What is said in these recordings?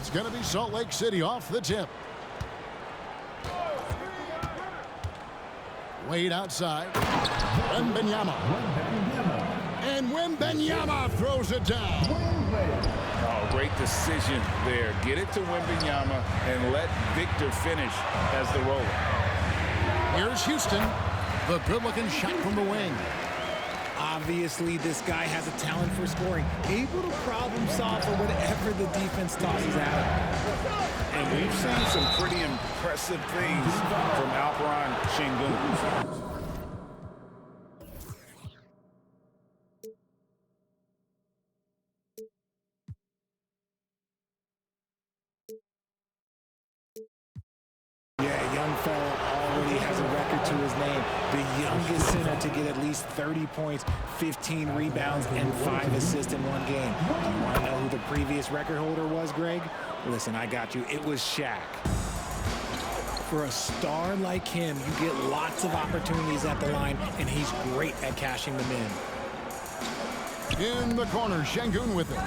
It's going to be Salt Lake City off the tip. Wade outside. Wembanyama. And Wembanyama throws it down. Oh, great decision there. Get it to Wembanyama and let Victor finish as the roller. Here's Houston. The good-looking shot from the wing. Obviously, this guy has a talent for scoring, able to problem solve for whatever the defense tosses at him. And we've seen some pretty impressive things from Alperen Şengün. Yeah, young fella already has a record to his name. The youngest center to get at least 30 points, 15 rebounds, and 5 assists in one game. Do you want to know who the previous record holder was, Greg? Listen, I got you. It was Shaq. For a star like him, you get lots of opportunities at the line, and he's great at cashing them in. In the corner, Şengün with it.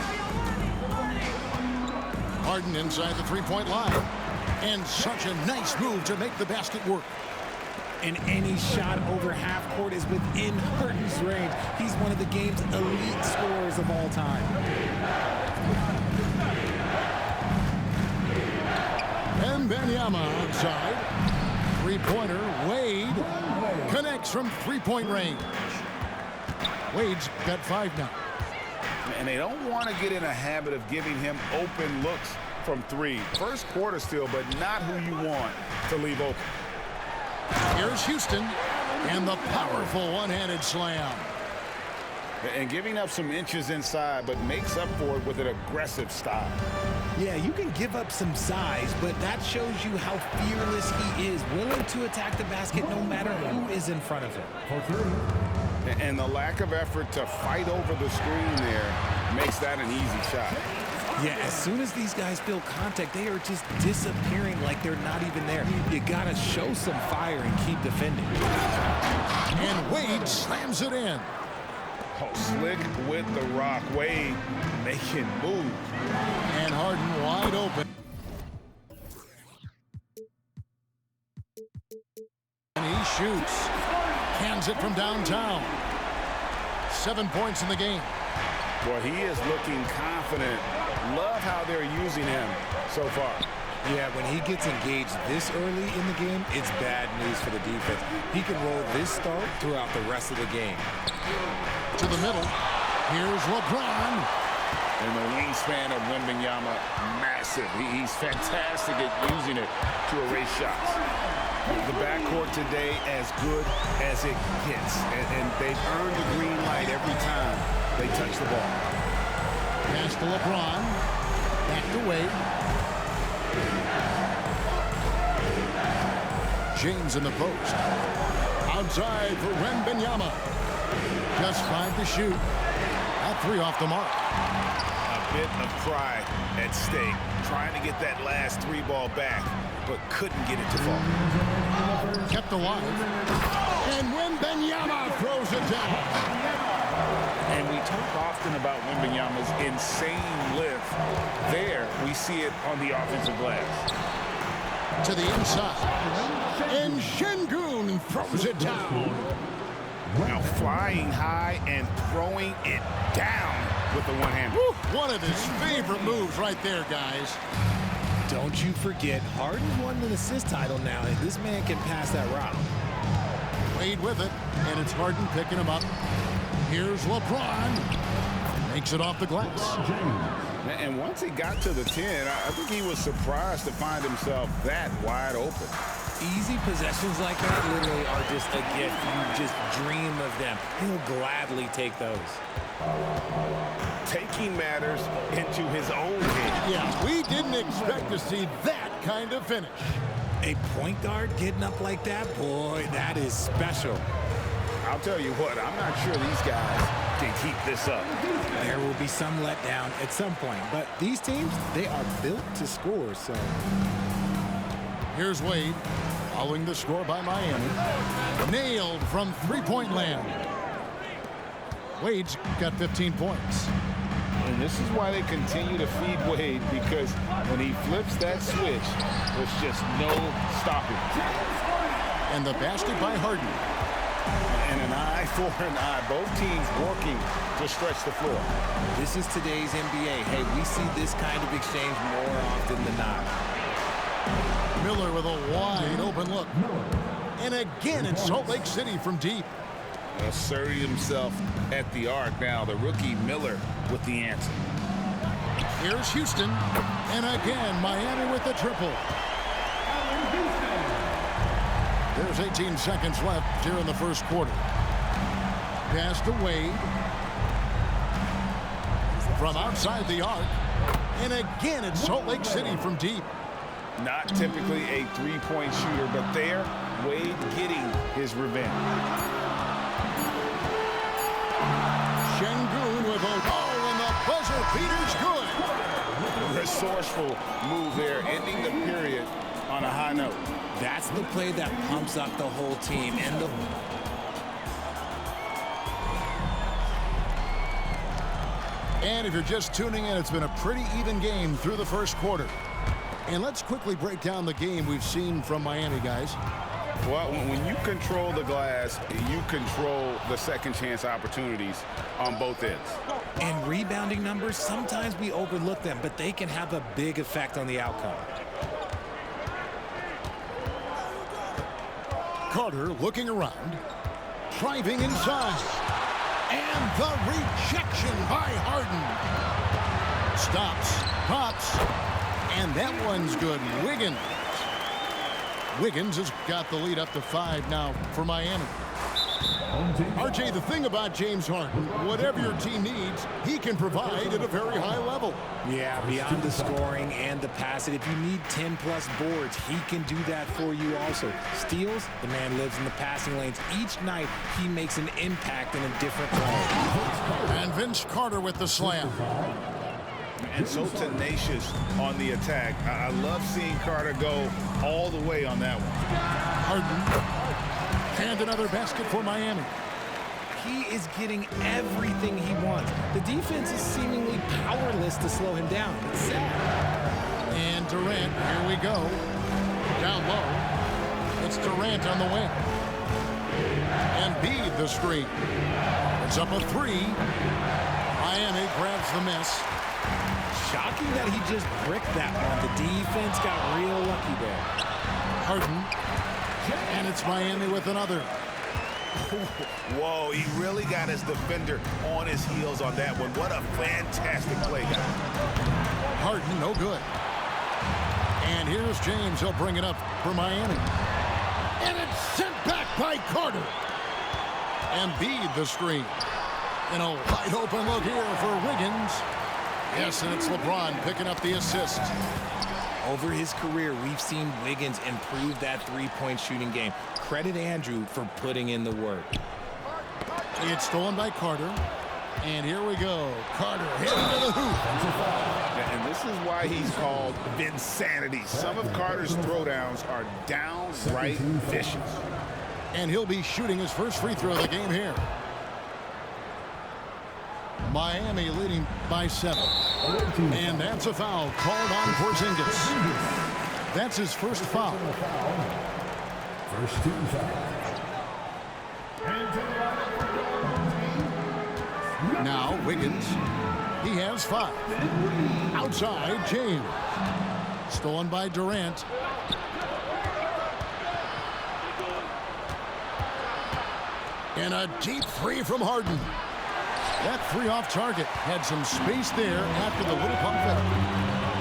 Harden inside the three-point line. And such a nice move to make the basket work. And any shot over half court is within Harden's range. He's one of the game's elite scorers of all time. Wembanyama outside. Three-pointer, Wade connects from three-point range. Wade's got 5 now. And they don't want to get in a habit of giving him open looks from 3. First quarter still, but not who you want to leave open. Here's Houston and the powerful one-handed slam. And giving up some inches inside, but makes up for it with an aggressive style. Yeah, you can give up some size, but that shows you how fearless he is, willing to attack the basket no matter who is in front of him. And the lack of effort to fight over the screen there makes that an easy shot. Yeah, as soon as these guys feel contact, they are just disappearing like they're not even there. You gotta show some fire and keep defending. And Wade slams it in. Oh, slick with the rock. Wade making moves. And Harden wide open. And he shoots. Cans it from downtown. 7 points in the game. Boy, he is looking confident. Love how they're using him so far. Yeah, when he gets engaged this early in the game, it's bad news for the defense. He can roll this start throughout the rest of the game. To the middle. Here's LeBron. And the wingspan of Wembanyama, massive. He's fantastic at using it to erase shots. The backcourt today as good as it gets. And they've earned the green light every time they touch the ball. Pass to LeBron. Back to Wade. James in the post. Outside for Wembanyama. Just 5 to shoot. That 3 off the mark. A bit of pride at stake. Trying to get that last 3 ball back, but couldn't get it to fall. Kept alive. And Wembanyama throws it down. And we talk often about Wembanyama's insane lift. There, we see it on the offensive glass. To the inside. And Şengün throws it down. Now flying high and throwing it down with the one hand. One of his favorite moves right there, guys. Don't you forget, Harden won an assist title now, and this man can pass that route. Wade with it, and it's Harden picking him up. Here's LeBron. Makes it off the glass. And once he got to the 10, I think he was surprised to find himself that wide open. Easy possessions like that literally are just a gift. You just dream of them. He'll gladly take those. Taking matters into his own hands. Yeah, we didn't expect to see that kind of finish. A point guard getting up like that, boy, that is special. I'll tell you what, I'm not sure these guys can keep this up. There will be some letdown at some point, but these teams, they are built to score, so. Here's Wade, following the score by Miami. Nailed from three-point land. Wade's got 15 points. And this is why they continue to feed Wade, because when he flips that switch, there's just no stopping. And the basket by Harden. And an eye for an eye. Both teams working to stretch the floor. This is today's NBA. Hey, we see this kind of exchange more often than not. Miller with a wide open look. And again, it's Salt Lake City from deep. Asserting himself at the arc now. The rookie Miller with the answer. Here's Houston. And again, Miami with the triple. There's 18 seconds left here in the first quarter. Pass to Wade. From outside the arc. And again, it's Salt Lake City from deep. Not typically a three-point shooter, but there, Wade getting his revenge. Şengün with a ball, and the buzzer beater's good. Resourceful move there, ending the period on a high note. That's the play that pumps up the whole team. And And if you're just tuning in, it's been a pretty even game through the first quarter. And let's quickly break down the game we've seen from Miami, guys. Well, when you control the glass, you control the second chance opportunities on both ends. And rebounding numbers, sometimes we overlook them, but they can have a big effect on the outcome. Carter looking around, driving inside. And the rejection by Harden. Stops, pops, and that one's good. Wiggins has got the lead up to 5 now for Miami. RJ, the thing about James Harden, whatever your team needs, he can provide at a very high level. Yeah, beyond the scoring and the passing, if you need 10-plus boards, he can do that for you also. Steals, the man lives in the passing lanes. Each night, he makes an impact in a different way. And Vince Carter with the slam. And so tenacious on the attack. I love seeing Carter go all the way on that one. Harden. And another basket for Miami. He is getting everything he wants. The defense is seemingly powerless to slow him down. It's sad. And Durant, here we go. Down low. It's Durant on the wing. Embiid the screen. It's up a 3. Miami grabs the miss. Shocking that he just bricked that one. The defense got real lucky there. Harden. And it's Miami with another. Whoa, he really got his defender on his heels on that one. What a fantastic play, guy. Harden, no good. And here's James. He'll bring it up for Miami. And it's sent back by Carter. Embiid the screen. And a wide open look here for Wiggins. Yes, and it's LeBron picking up the assist. Over his career, we've seen Wiggins improve that three-point shooting game. Credit Andrew for putting in the work. It's stolen by Carter. And here we go. Carter heading to the hoop. And this is why he's called Vinsanity. Some of Carter's throwdowns are downright vicious. And he'll be shooting his first free throw of the game here. Miami leading by 7. And that's a foul called on Porzingis. That's his first foul. First team foul. Now Wiggins. He has 5. Outside, James. Stolen by Durant. And a deep 3 from Harden. That 3 off target. Had some space there after the little pump fake.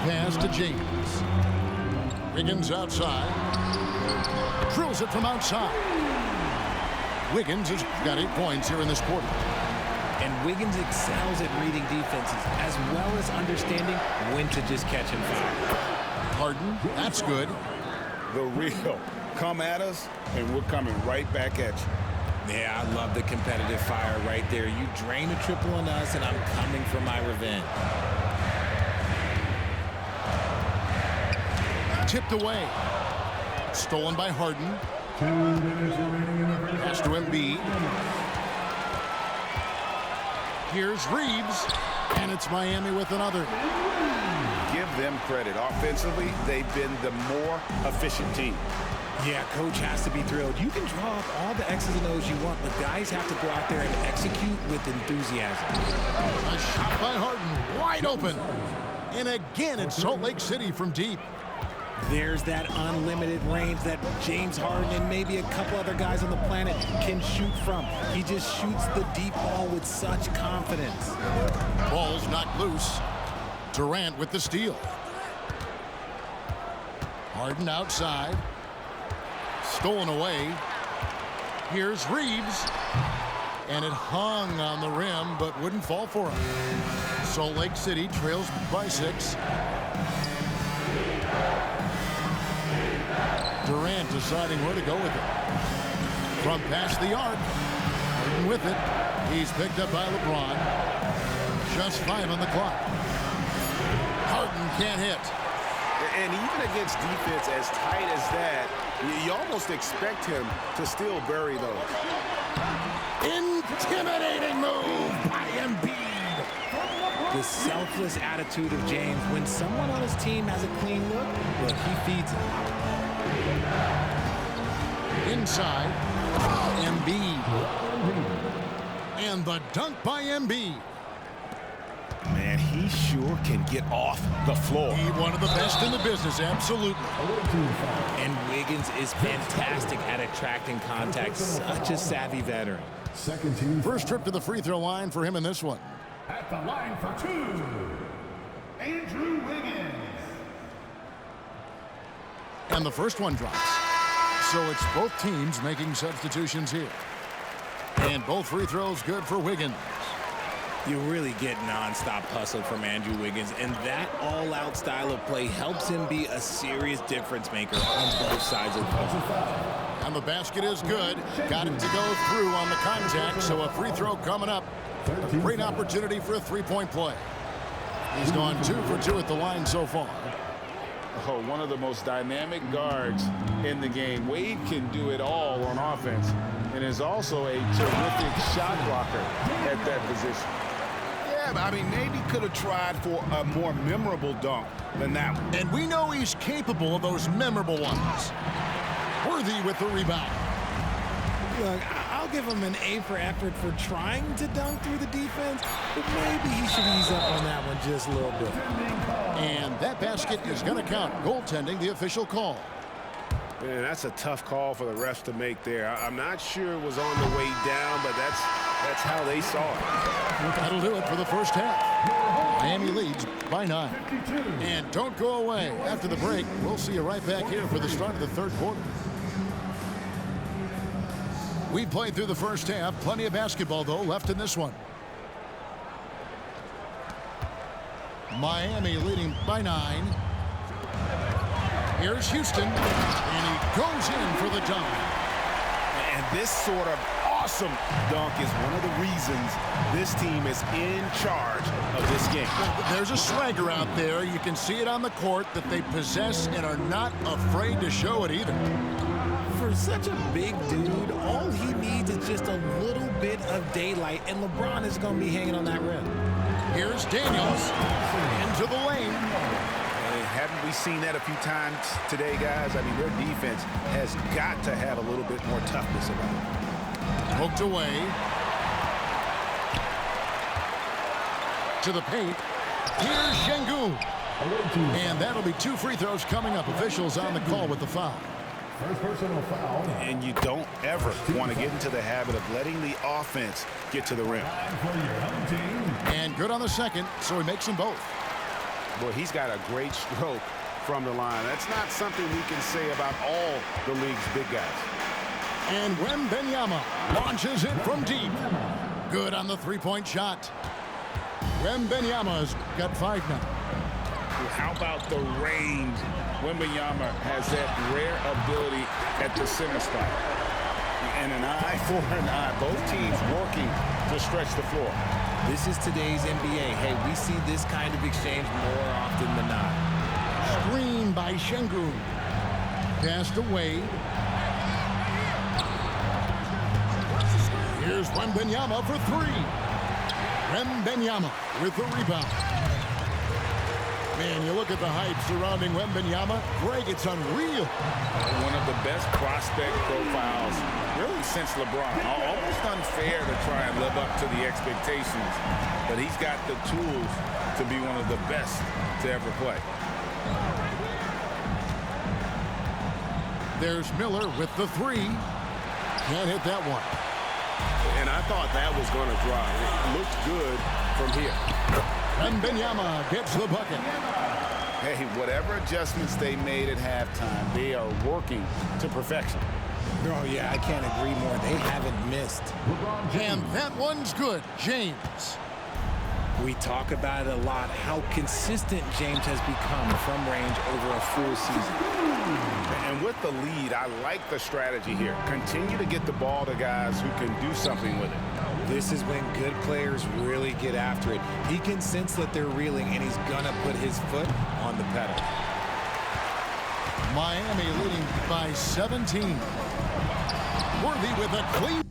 Pass to James. Wiggins outside. Drills it from outside. Wiggins has got 8 points here in this quarter. And Wiggins excels at reading defenses as well as understanding when to just catch and foul. Harden, that's good. The real. Come at us, and we're coming right back at you. Yeah, I love the competitive fire right there. You drain a triple on us, and I'm coming for my revenge. Tipped away. Stolen by Harden. 2 minutes remaining in the first. Pass to Embiid. Here's Reeves. And it's Miami with another. Give them credit. Offensively, they've been the more efficient team. Yeah, coach has to be thrilled. You can draw up all the X's and O's you want, but guys have to go out there and execute with enthusiasm. A shot by Harden, wide open. And again, it's Salt Lake City from deep. There's that unlimited range that James Harden and maybe a couple other guys on the planet can shoot from. He just shoots the deep ball with such confidence. Ball's knocked loose. Durant with the steal. Harden outside. Stolen away. Here's Reeves. And it hung on the rim, but wouldn't fall for him. Salt Lake City trails by 6. Durant deciding where to go with it. From past the arc. Harden with it. He's picked up by LeBron. Just 5 on the clock. Harden can't hit. And even against defense as tight as that, you almost expect him to still bury those. Intimidating move by Embiid. The selfless attitude of James. When someone on his team has a clean look, he feeds it. Inside, Embiid. And the dunk by Embiid. Man, he sure can get off the floor. He's one of the best in the business, absolutely. And Wiggins is fantastic at attracting contact. Such a savvy veteran. Second team. First trip to the free throw line for him in this one. At the line for 2, Andrew Wiggins. And the first one drops. So it's both teams making substitutions here. And both free throws good for Wiggins. You really get nonstop hustle from Andrew Wiggins, and that all-out style of play helps him be a serious difference maker on both sides of the ball. And the basket is good. Got it to go through on the contact, so a free throw coming up. A great opportunity for a three-point play. He's gone 2 for 2 at the line so far. Oh, one of the most dynamic guards in the game. Wade can do it all on offense and is also a terrific shot blocker at that position. Yeah, but I mean, maybe could have tried for a more memorable dunk than that one. And we know he's capable of those memorable ones. Worthy with the rebound. Look, I'll give him an A for effort for trying to dunk through the defense, but maybe he should ease up on that one just a little bit. And that basket is going to count. Goaltending, the official call. Man, that's a tough call for the refs to make there. I'm not sure it was on the way down, but that's how they saw it. That'll do it for the first half. Miami leads by 9. And don't go away. After the break, we'll see you right back here for the start of the third quarter. We've played through the first half. Plenty of basketball, though, left in this one. Miami leading by 9. Here's Houston, and he goes in for the dunk. And this sort of awesome dunk is one of the reasons this team is in charge of this game. There's a swagger out there. You can see it on the court that they possess and are not afraid to show it either. For such a big dude, all he needs is just a little bit of daylight, and LeBron is going to be hanging on that rim. Here's Daniels into the lane. Haven't we seen that a few times today, guys? I mean, their defense has got to have a little bit more toughness about it. Poked away. To the paint. Here's Şengün. And that'll be 2 free throws coming up. Officials on the call with the foul. First personal foul. And you don't ever want to get into the habit of letting the offense get to the rim. For your home team. And good on the second, so he makes them both. Boy, he's got a great stroke from the line. That's not something we can say about all the league's big guys. And Wembanyama launches it from deep. Good on the three-point shot. Wembanyama's got 5 now. How about the range? Wembanyama has that rare ability at the center spot. And an eye for an eye. Both teams working to stretch the floor. This is today's NBA. Hey, we see this kind of exchange more often than not. Screen by Şengün. Passed away. Here's Wembanyama for 3. Wembanyama with the rebound. Man, you look at the hype surrounding Wembanyama. Greg, it's unreal. One of the best prospect profiles, really, since LeBron. Almost unfair to try and live up to the expectations, but he's got the tools to be one of the best to ever play. There's Miller with the three. Can't hit that one. And I thought that was going to drop. It looked good from here. Wembanyama gets the bucket. Hey, whatever adjustments they made at halftime, they are working to perfection. Oh, yeah, I can't agree more. They haven't missed. And that one's good. James. We talk about it a lot, how consistent James has become from range over a full season. And with the lead, I like the strategy here. Continue to get the ball to guys who can do something with it. This is when good players really get after it. He can sense that they're reeling, and he's going to put his foot on the pedal. Miami leading by 17. Worthy with a clean.